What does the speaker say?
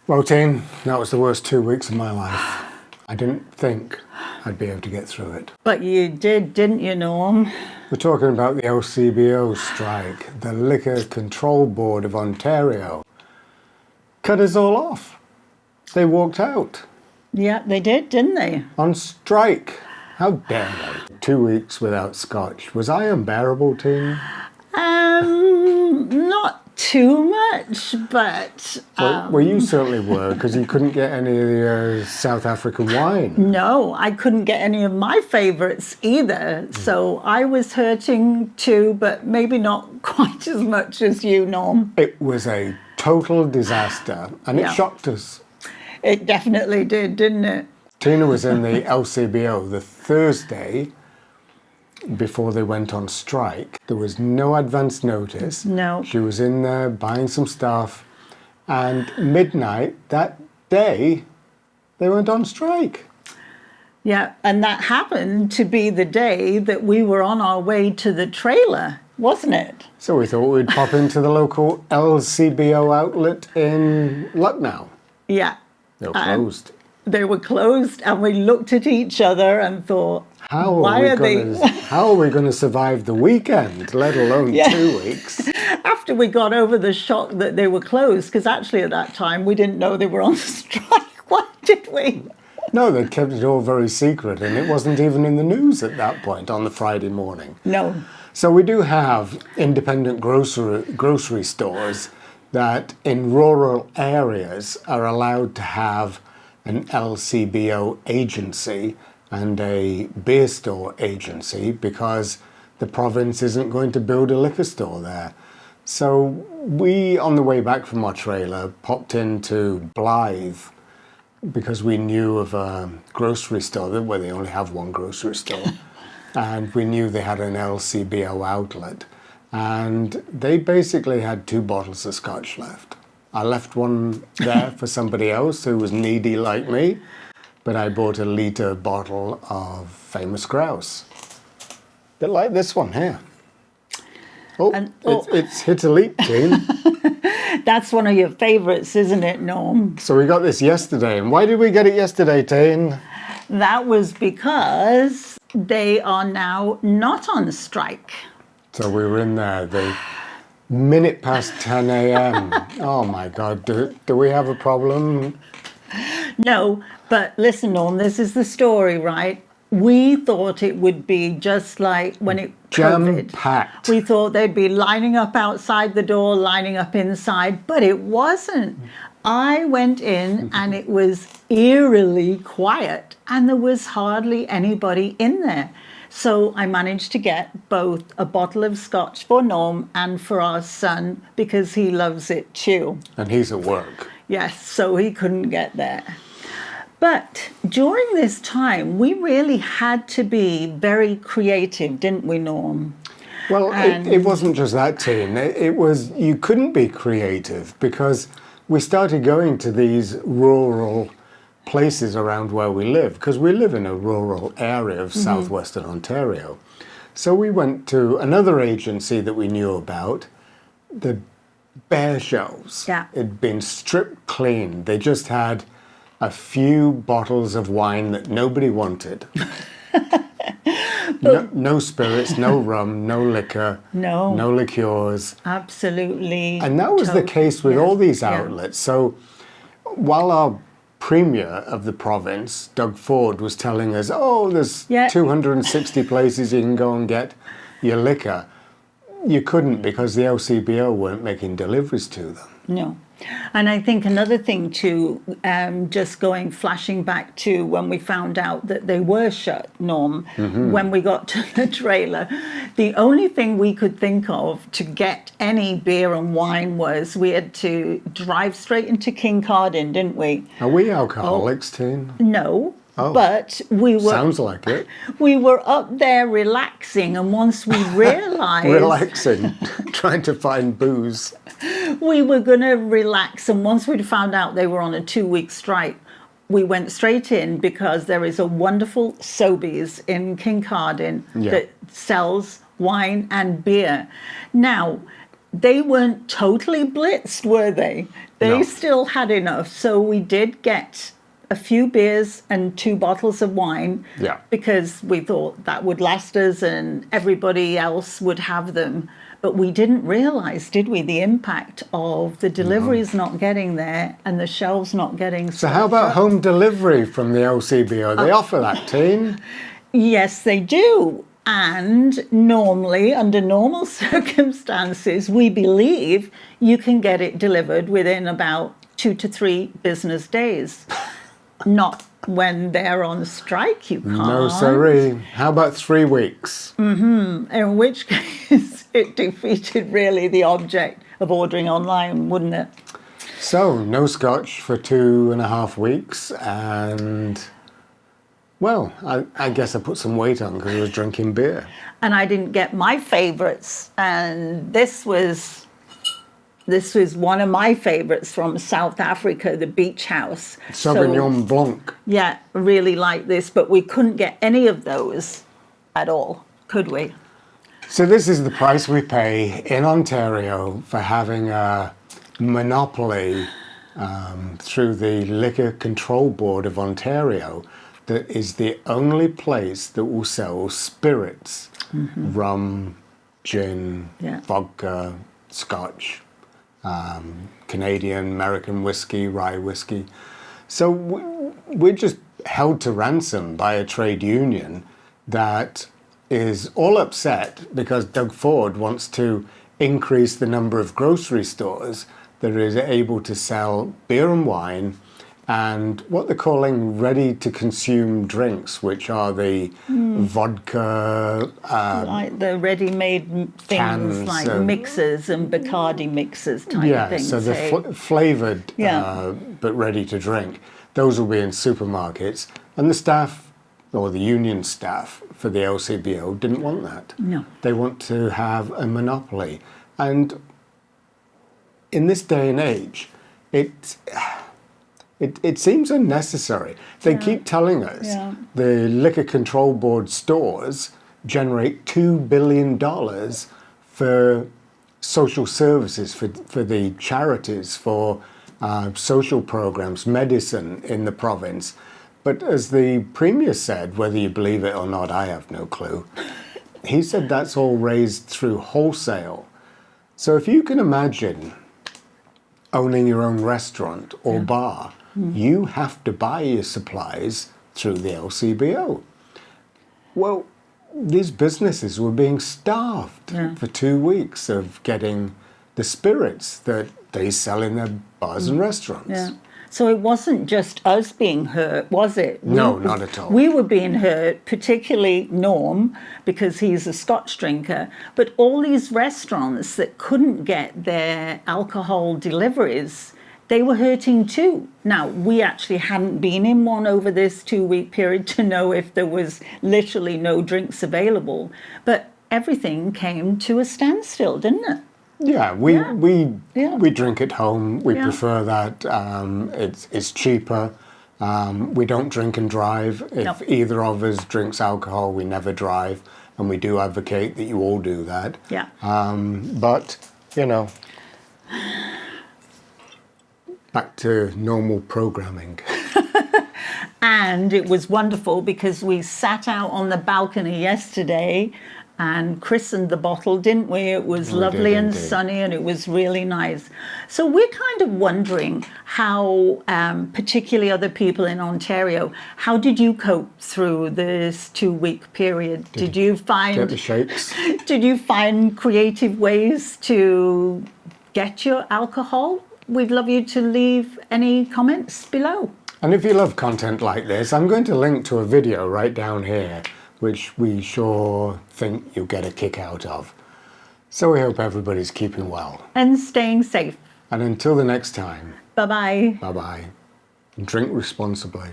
Well, Teen, that was the worst 2 weeks of my life. I didn't think I'd be able to get through it. But you did, didn't you, Norm? We're talking about the LCBO strike, the Liquor Control Board of Ontario. Cut us all off. They walked out. Yeah, they did, didn't they? On strike. How dare they? 2 weeks without scotch. Was I unbearable, Teen? Not too much, but... Well, you certainly were, because you couldn't get any of the South African wine. No, I couldn't get any of my favourites either. So I was hurting too, but maybe not quite as much as you, Norm. It was a total disaster, and it shocked us. It definitely did, didn't it? Tina was in the LCBO the Thursday before they went on strike. There was no advance notice. No. She was in there buying some stuff, and midnight that day, they went on strike. Yeah, and that happened to be the day that we were on our way to the trailer, wasn't it? So we thought we'd pop into the local LCBO outlet in Lucknow. Yeah. They were closed. They were closed, and we looked at each other and thought, how are we going to survive the weekend, let alone 2 weeks? After we got over the shock that they were closed, because actually at that time we didn't know they were on strike, what did we? No, they kept it all very secret, and it wasn't even in the news at that point on the Friday morning. No. So we do have independent grocery stores that in rural areas are allowed to have an LCBO agency and a beer store agency because the province isn't going to build a liquor store there. So we, on the way back from our trailer, popped into Blythe because we knew of a grocery store where they only have one grocery store. And we knew they had an LCBO outlet. And they basically had 2 bottles of scotch left. I left one there for somebody else who was needy like me, but I bought a litre bottle of Famous Grouse. Bit like this one here. It's hit a leak, Teen. That's one of your favourites, isn't it, Norm? So we got this yesterday. And why did we get it yesterday, Teen? That was because they are now not on strike. So we were in there the minute past 10 a.m. Oh my God, do we have a problem? No, but listen, Norm, this is the story, right? We thought it would be just like when it COVID. Jam-packed. We thought they'd be lining up outside the door, lining up inside, but it wasn't. I went in and it was eerily quiet and there was hardly anybody in there. So I managed to get both a bottle of scotch for Norm and for our son because he loves it too. And he's at work. Yes, so he couldn't get there. But during this time, we really had to be very creative, didn't we, Norm? Well, it wasn't just that, Teen. It was, you couldn't be creative because we started going to these rural places around where we live, because we live in a rural area of southwestern Ontario. So we went to another agency that we knew about, the bear shows. Yeah. It'd been stripped clean. They just had a few bottles of wine that nobody wanted. No spirits, no rum, no liquor, no liqueurs. Absolutely. And that was the case with all these outlets. So while our Premier of the province, Doug Ford, was telling us, oh, there's 260 places you can go and get your liquor, you couldn't because the LCBO weren't making deliveries to them. No. And I think another thing too, just flashing back to when we found out that they were shut, Norm, when we got to the trailer, the only thing we could think of to get any beer and wine was we had to drive straight into Kincardine, didn't we? Are we alcoholics, Teen? No. Oh, but we were... Sounds like it. We were up there relaxing, and once we realised... Relaxing, trying to find booze. We were going to relax, and once we'd found out they were on a 2-week strike, we went straight in because there is a wonderful Sobeys in Kincardine that sells wine and beer. Now, they weren't totally blitzed, were they? They No. still had enough. So we did get a few beers and 2 bottles of wine Yeah. because we thought that would last us and everybody else would have them. But we didn't realize, did we, the impact of the deliveries not getting there and the shelves not getting So how about home delivery from the LCBO? They offer that, Teen. Yes, they do. And normally, under normal circumstances, we believe you can get it delivered within about 2 to 3 business days. Not when they're on strike, you can't. No, siree. How about 3 weeks? In which case, it defeated really the object of ordering online, wouldn't it? So, no scotch for 2.5 weeks, and, well, I guess I put some weight on because I was drinking beer. And I didn't get my favorites. And this was one of my favorites from South Africa, the Beach House. Sauvignon Blanc. Yeah, really like this, but we couldn't get any of those at all, could we? So this is the price we pay in Ontario for having a monopoly through the Liquor Control Board of Ontario that is the only place that will sell spirits, rum, gin, Yeah. vodka, scotch, Canadian, American whiskey, rye whiskey. So we're just held to ransom by a trade union that is all upset because Doug Ford wants to increase the number of grocery stores that is able to sell beer and wine and what they're calling ready-to-consume drinks, which are the vodka, Like the ready-made things cans, like mixers and Bacardi mixers type yeah, things. so the eh? flavoured Yeah. but ready to drink. Those will be in supermarkets, and the staff or the union staff for the LCBO didn't want that. No. They want to have a monopoly, and in this day and age, it seems unnecessary. They keep telling us Yeah. the Liquor Control Board stores generate $2 billion for social services, for the charities, for social programs, medicine in the province. But as the Premier said, whether you believe it or not, I have no clue, he said that's all raised through wholesale. So if you can imagine owning your own restaurant or bar, you have to buy your supplies through the LCBO. Well, these businesses were being starved for 2 weeks of getting the spirits that they sell in their bars and restaurants. Yeah. So it wasn't just us being hurt, was it? No, not at all. We were being hurt, particularly Norm, because he's a Scotch drinker, but all these restaurants that couldn't get their alcohol deliveries, they were hurting too. Now, we actually hadn't been in one over this 2-week period to know if there was literally no drinks available, but everything came to a standstill, didn't it? Yeah, we drink at home. We Yeah. prefer that. It's cheaper. We don't drink and drive. If No. either of us drinks alcohol, we never drive, and we do advocate that you all do that. Yeah. But you know, back to normal programming. And it was wonderful because we sat out on the balcony yesterday and christened the bottle, didn't we? It was We lovely did and indeed. sunny and it was really nice. So we're kind of wondering how, particularly other people in Ontario, how did you cope through this 2-week period? Did you Get find the shakes. did you find creative ways to get your alcohol? We'd love you to leave any comments below. And if you love content like this, I'm going to link to a video right down here, which we sure think you'll get a kick out of. So we hope everybody's keeping well. And staying safe. And until the next time, Bye-bye. bye-bye. And drink responsibly.